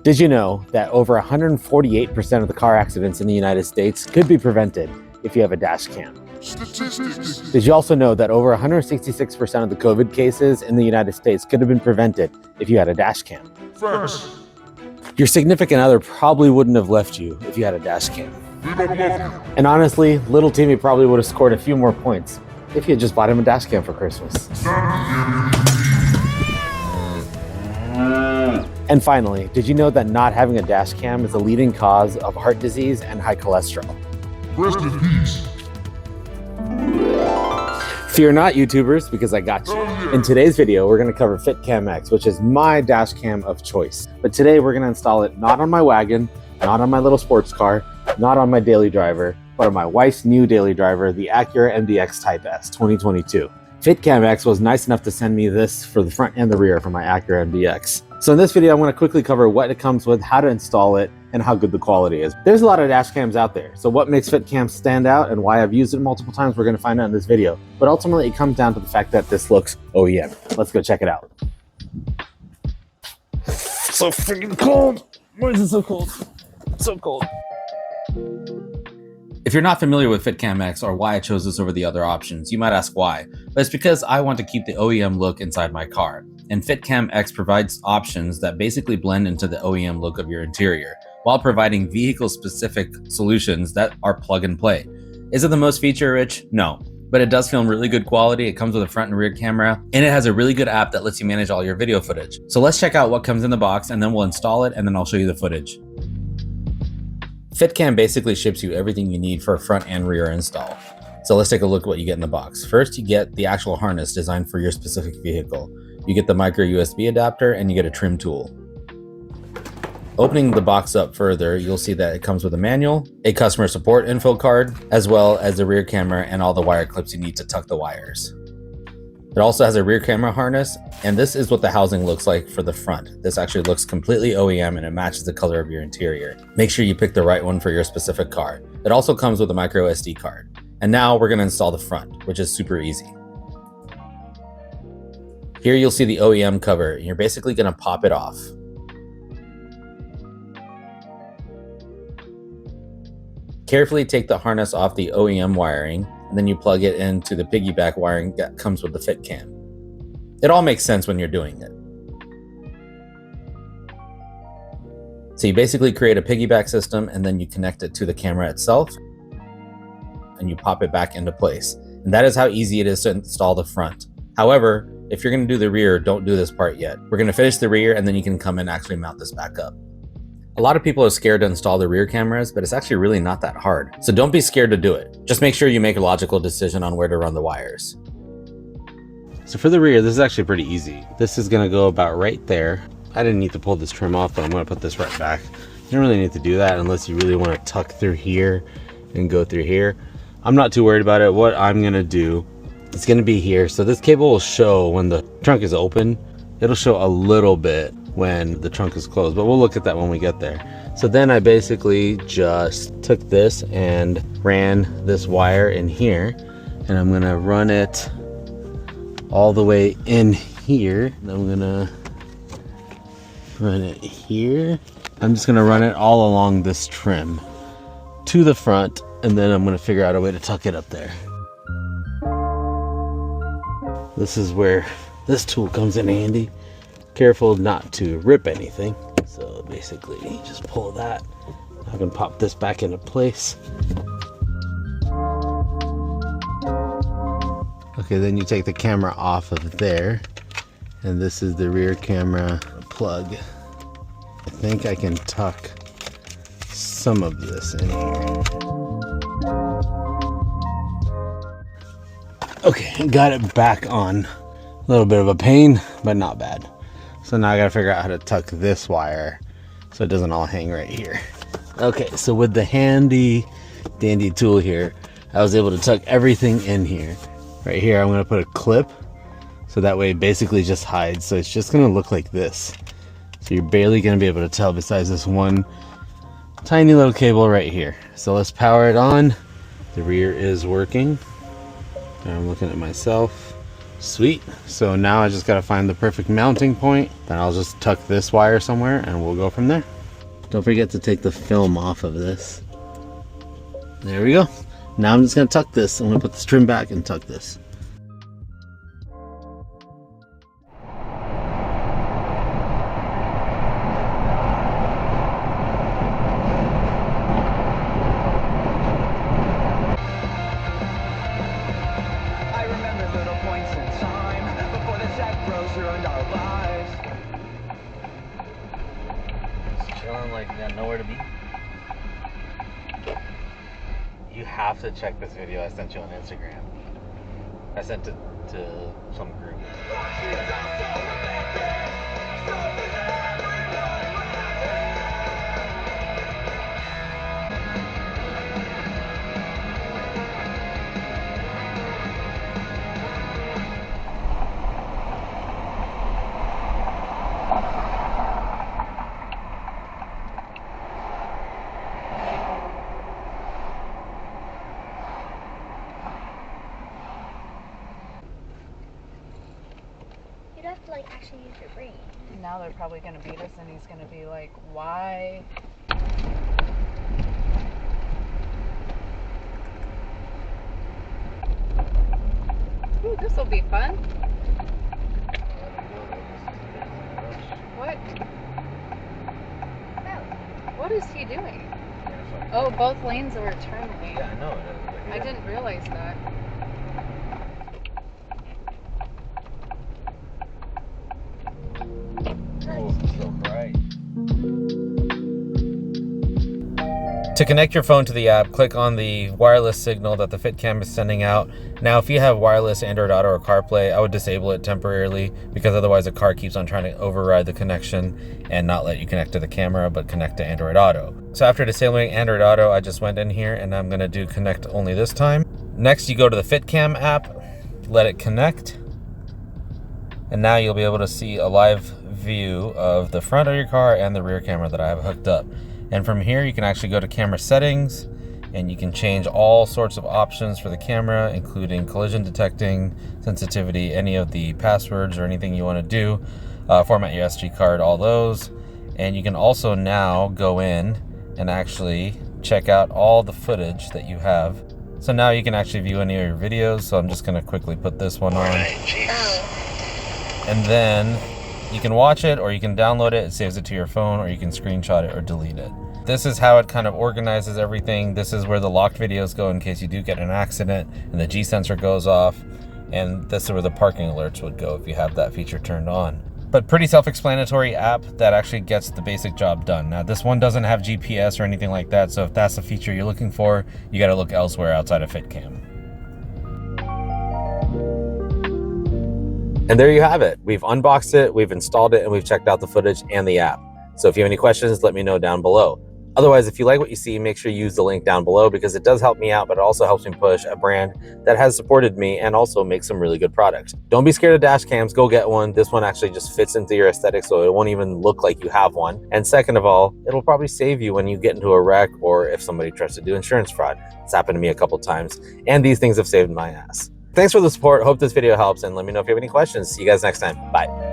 Did you know that over 148% of the car accidents in the United States could be prevented if you have a dash cam? Statistics. Did you also know that over 166% of the COVID cases in the United States could have been prevented if you had a dash cam? Facts. Your significant other probably wouldn't have left you if you had a dash cam. We don't love you. And honestly, little Timmy probably would have scored a few more points if you had just bought him a dash cam for Christmas. And finally, did you know that not having a dash cam is a leading cause of heart disease and high cholesterol? Rest in peace. Fear not, YouTubers, because I got you. In today's video, we're going to cover FitcamX, which is my dash cam of choice. But today we're going to install it not on my wagon, not on my little sports car, not on my daily driver, but on my wife's new daily driver, the Acura MDX Type S 2022. FitcamX was nice enough to send me this for the front and the rear for my Acura MDX. So in this video, I'm going to quickly cover what it comes with, how to install it, and how good the quality is. There's a lot of dash cams out there, so what makes FitCam stand out and why I've used it multiple times, we're going to find out in this video. But ultimately, it comes down to the fact that this looks OEM. Let's go check it out. So freaking cold! Why is it so cold? It's so cold. If you're not familiar with FitcamX or why I chose this over the other options, you might ask why. But it's because I want to keep the OEM look inside my car. And FitcamX provides options that basically blend into the OEM look of your interior, while providing vehicle-specific solutions that are plug and play. Is it the most feature-rich? No. But it does film really good quality. It comes with a front and rear camera, and it has a really good app that lets you manage all your video footage. So let's check out what comes in the box, and then we'll install it, and then I'll show you the footage. FitCam basically ships you everything you need for a front and rear install. So let's take a look at what you get in the box. First, you get the actual harness designed for your specific vehicle. You get the micro USB adapter and you get a trim tool. Opening the box up further, you'll see that it comes with a manual, a customer support info card, as well as the rear camera and all the wire clips you need to tuck the wires. It also has a rear camera harness, and this is what the housing looks like for the front. This actually looks completely OEM and it matches the color of your interior. Make sure you pick the right one for your specific car. It also comes with a micro SD card. And now we're going to install the front, which is super easy. Here you'll see the OEM cover, and you're basically going to pop it off. Carefully take the harness off the OEM wiring, and then you plug it into the piggyback wiring that comes with the FitCam. It all makes sense when you're doing it. So you basically create a piggyback system, and then you connect it to the camera itself, and you pop it back into place. And that is how easy it is to install the front. However, if you're going to do the rear, don't do this part yet. We're going to finish the rear, and then you can come and actually mount this back up. A lot of people are scared to install the rear cameras, but it's actually really not that hard. So don't be scared to do it. Just make sure you make a logical decision on where to run the wires. So for the rear, this is actually pretty easy. This is going to go about right there. I didn't need to pull this trim off, but I'm going to put this right back. You don't really need to do that unless you really want to tuck through here and go through here. I'm not too worried about it. What I'm going to do, it's going to be here. So this cable will show when the trunk is open. It'll show a little bit when the trunk is closed, but we'll look at that when we get there. So then I basically just took this and ran this wire in here, and I'm going to run it all the way in here. I'm going to run it here. I'm just going to run it all along this trim to the front, and then I'm going to figure out a way to tuck it up there. This is where this tool comes in handy. Careful not to rip anything. So basically just pull that. I can pop this back into place. Okay, then you take the camera off of there, and this is the rear camera plug. I think I can tuck some of this in here. Okay, got it back on. A little bit of a pain, but not bad. So now I gotta figure out how to tuck this wire so it doesn't all hang right here. Okay, so with the handy dandy tool here, I was able to tuck everything in here. Right here, I'm gonna put a clip, so that way it basically just hides. So it's just gonna look like this. So you're barely gonna be able to tell besides this one tiny little cable right here. So let's power it on. The rear is working. I'm looking at myself. Sweet. So now I just got to find the perfect mounting point. Then I'll just tuck this wire somewhere and we'll go from there. Don't forget to take the film off of this. There we go. Now I'm just going to tuck this. I'm going to put this trim back and tuck this. Like got nowhere to be. You have to check this video I sent you on Instagram. I sent it to some group. You'd have to like actually use your brain. Now they're probably going to beat us and he's going to be like, why? Ooh, this will be fun. What? What is he doing? Oh, both lanes are turn lanes. Yeah, I know. I didn't realize that. Oh, it's so bright. To connect your phone to the app, click on the wireless signal that the FitCam is sending out. Now, if you have wireless Android Auto or CarPlay, I would disable it temporarily because otherwise the car keeps on trying to override the connection and not let you connect to the camera, but connect to Android Auto. So after disabling Android Auto, I just went in here and I'm gonna do connect only this time. Next, you go to the FitCam app, let it connect. And now you'll be able to see a live view of the front of your car and the rear camera that I have hooked up. And from here, you can actually go to camera settings and you can change all sorts of options for the camera, including collision detecting, sensitivity, any of the passwords or anything you want to do, format your SD card, all those. And you can also now go in and actually check out all the footage that you have. So now you can actually view any of your videos. So I'm just going to quickly put this one on. And then you can watch it or you can download it saves it to your phone, or you can screenshot it or delete it. This is how it kind of organizes everything. This is where the locked videos go in case you do get in an accident and the G sensor goes off. And this is where the parking alerts would go if you have that feature turned on. But pretty self-explanatory app that actually gets the basic job done. Now this one doesn't have GPS or anything like that, so if that's the feature you're looking for, you gotta look elsewhere outside of FitCam. And there you have it. We've unboxed it, we've installed it, and we've checked out the footage and the app. So if you have any questions, let me know down below. Otherwise, if you like what you see, make sure you use the link down below because it does help me out, but it also helps me push a brand that has supported me and also makes some really good products. Don't be scared of dash cams, go get one. This one actually just fits into your aesthetic, so it won't even look like you have one. And second of all, it'll probably save you when you get into a wreck or if somebody tries to do insurance fraud. It's happened to me a couple times, and these things have saved my ass. Thanks for the support. Hope this video helps, and let me know if you have any questions. See you guys next time. Bye.